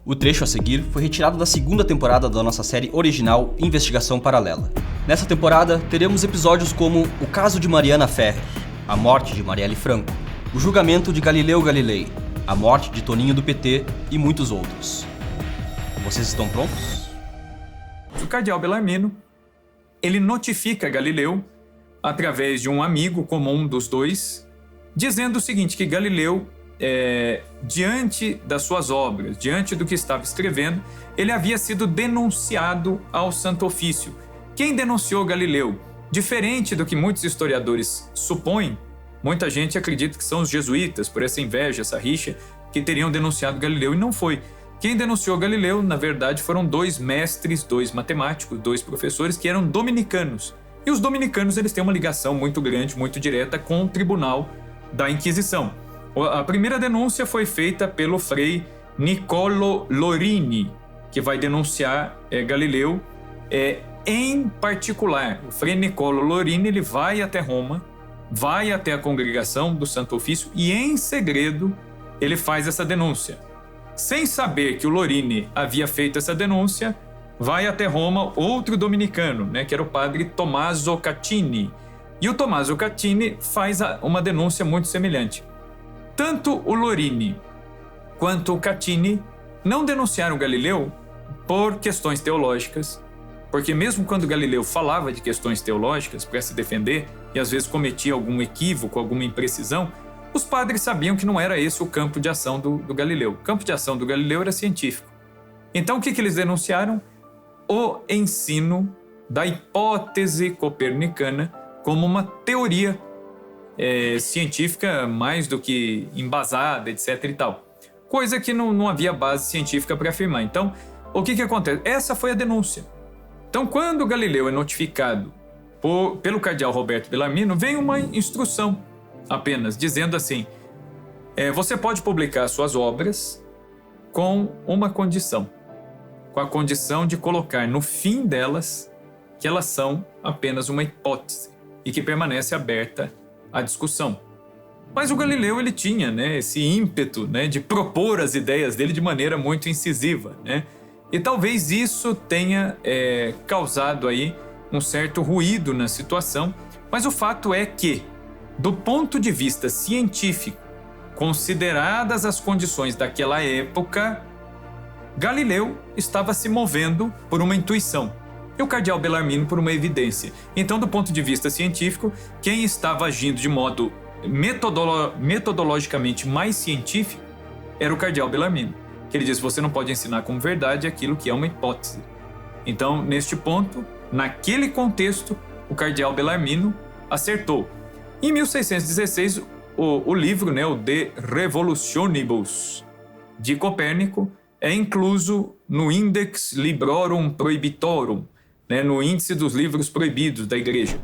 O trecho a seguir foi retirado da segunda temporada da nossa série original Investigação Paralela. Nessa temporada, teremos episódios como o caso de Mariana Ferrer, a morte de Marielle Franco, o julgamento de Galileu Galilei, a morte de Toninho do PT e muitos outros. Vocês estão prontos? O cardeal Bellarmino, ele notifica Galileu, através de um amigo comum dos dois, dizendo o seguinte, que Galileu, diante das suas obras, diante do que estava escrevendo, ele havia sido denunciado ao Santo Ofício. Quem denunciou Galileu? Diferente do que muitos historiadores supõem, muita gente acredita que são os jesuítas, por essa inveja, essa rixa, que teriam denunciado Galileu, e não foi. Quem denunciou Galileu, na verdade, foram dois mestres, dois matemáticos, dois professores que eram dominicanos. E os dominicanos, eles têm uma ligação muito grande, muito direta com o Tribunal da Inquisição. A primeira denúncia foi feita pelo frei Niccolo Lorini, que vai denunciar Galileu. Em particular, o frei Niccolo Lorini, ele vai até Roma, vai até a congregação do Santo Ofício e, em segredo, ele faz essa denúncia. Sem saber que o Lorini havia feito essa denúncia, vai até Roma outro dominicano, que era o padre Tommaso Catini. E o Tommaso Catini faz uma denúncia muito semelhante. Tanto o Lorini quanto o Catini não denunciaram Galileu por questões teológicas, porque mesmo quando Galileu falava de questões teológicas para se defender e às vezes cometia algum equívoco, alguma imprecisão, os padres sabiam que não era esse o campo de ação do Galileu. O campo de ação do Galileu era científico. Então o que eles denunciaram? O ensino da hipótese copernicana como uma teoria científica mais do que embasada, etc. e tal. Coisa que não havia base científica para afirmar. Então, o que acontece? Essa foi a denúncia. Então, quando Galileu é notificado pelo cardeal Roberto Bellarmino, vem uma instrução apenas, dizendo assim, você pode publicar suas obras com uma condição, com a condição de colocar no fim delas que elas são apenas uma hipótese e que permanece aberta à discussão. Mas o Galileu, ele tinha esse ímpeto de propor as ideias dele de maneira muito incisiva, e talvez isso tenha causado aí um certo ruído na situação, mas o fato é que, do ponto de vista científico, consideradas as condições daquela época, Galileu estava se movendo por uma intuição e o cardeal Bellarmino por uma evidência. Então, do ponto de vista científico, quem estava agindo de modo metodologicamente mais científico era o cardeal Bellarmino, que ele diz, você não pode ensinar como verdade aquilo que é uma hipótese. Então, neste ponto, naquele contexto, o cardeal Bellarmino acertou. Em 1616, o livro, o De Revolutionibus, de Copérnico, é incluso no Index Librorum Prohibitorum, no índice dos livros proibidos da Igreja.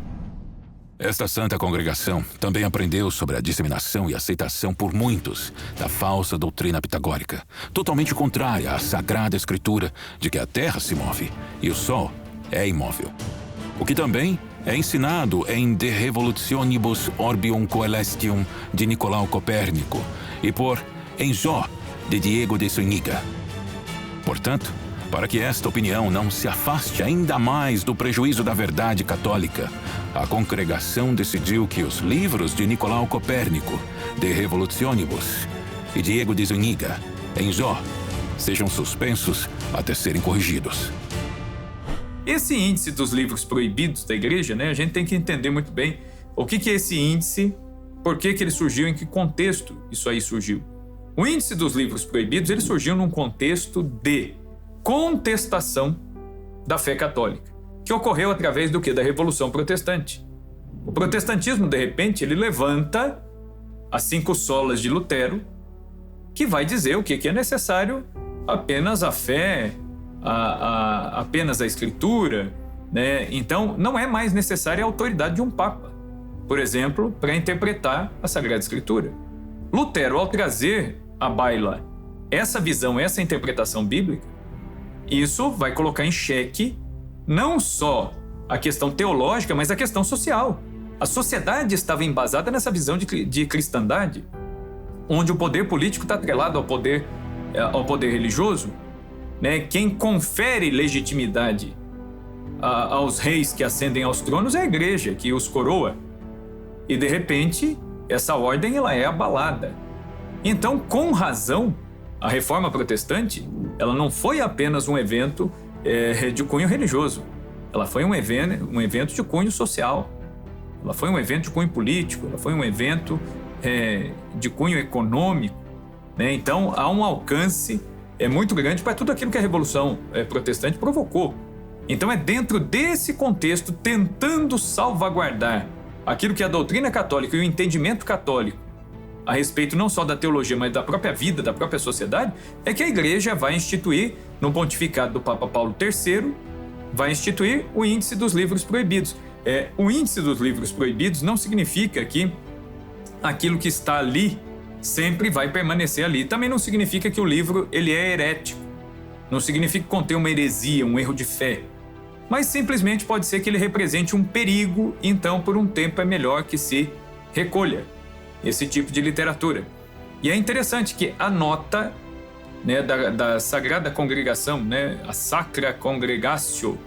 Esta santa congregação também aprendeu sobre a disseminação e aceitação por muitos da falsa doutrina pitagórica, totalmente contrária à sagrada escritura de que a Terra se move e o Sol é imóvel. O que também é ensinado em De Revolutionibus Orbium Coelestium, de Nicolau Copérnico, e por Em Jó, de Diego de Zúñiga. Portanto, para que esta opinião não se afaste ainda mais do prejuízo da verdade católica, a congregação decidiu que os livros de Nicolau Copérnico, De Revolutionibus, e Diego de Zúñiga, Em Jó, sejam suspensos até serem corrigidos. Esse índice dos livros proibidos da Igreja, a gente tem que entender muito bem o que é esse índice, por que ele surgiu, em que contexto isso aí surgiu. O índice dos livros proibidos, ele surgiu num contexto de contestação da fé católica, que ocorreu através do quê? Da Revolução Protestante. O protestantismo, de repente, ele levanta as 5 solas de Lutero, que vai dizer o que é necessário apenas a fé, apenas a Escritura, Então, não é mais necessária a autoridade de um Papa, por exemplo, para interpretar a Sagrada Escritura. Lutero, ao trazer à baila essa visão, essa interpretação bíblica, isso vai colocar em xeque não só a questão teológica, mas a questão social. A sociedade estava embasada nessa visão de cristandade, onde o poder político está atrelado ao poder religioso, né, quem confere legitimidade aos reis que ascendem aos tronos é a igreja, que os coroa. E de repente, essa ordem ela é abalada. Então, com razão, a Reforma Protestante ela não foi apenas um evento de cunho religioso. Ela foi um evento de cunho social. Ela foi um evento de cunho político. Ela foi um evento de cunho econômico. Né? Então, há um alcance muito grande para tudo aquilo que a Revolução Protestante provocou. Então, é dentro desse contexto, tentando salvaguardar aquilo que a doutrina católica e o entendimento católico a respeito não só da teologia, mas da própria vida, da própria sociedade, é que a Igreja vai instituir, no pontificado do Papa Paulo III, vai instituir o índice dos livros proibidos. O índice dos livros proibidos não significa que aquilo que está ali sempre vai permanecer ali. Também não significa que o livro ele é herético. Não significa conter uma heresia, um erro de fé. Mas simplesmente pode ser que ele represente um perigo, então por um tempo é melhor que se recolha esse tipo de literatura. E é interessante que a nota, né, da Sagrada Congregação, né, a Sacra Congregatio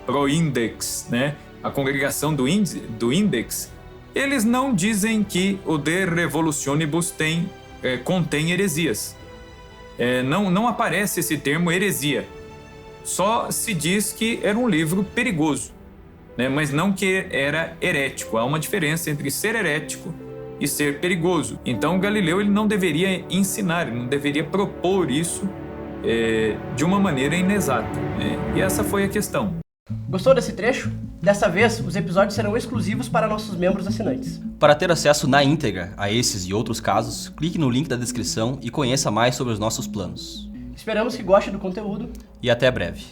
Pro Index, né, a congregação do Index, eles não dizem que o De Revolutionibus contém heresias. Não aparece esse termo heresia. Só se diz que era um livro perigoso, né, mas não que era herético. Há uma diferença entre ser herético e ser perigoso. Então Galileu ele não deveria ensinar, ele não deveria propor isso de uma maneira inexata, né? E essa foi a questão. Gostou desse trecho? Dessa vez, os episódios serão exclusivos para nossos membros assinantes. Para ter acesso na íntegra a esses e outros casos, clique no link da descrição e conheça mais sobre os nossos planos. Esperamos que goste do conteúdo. E até breve.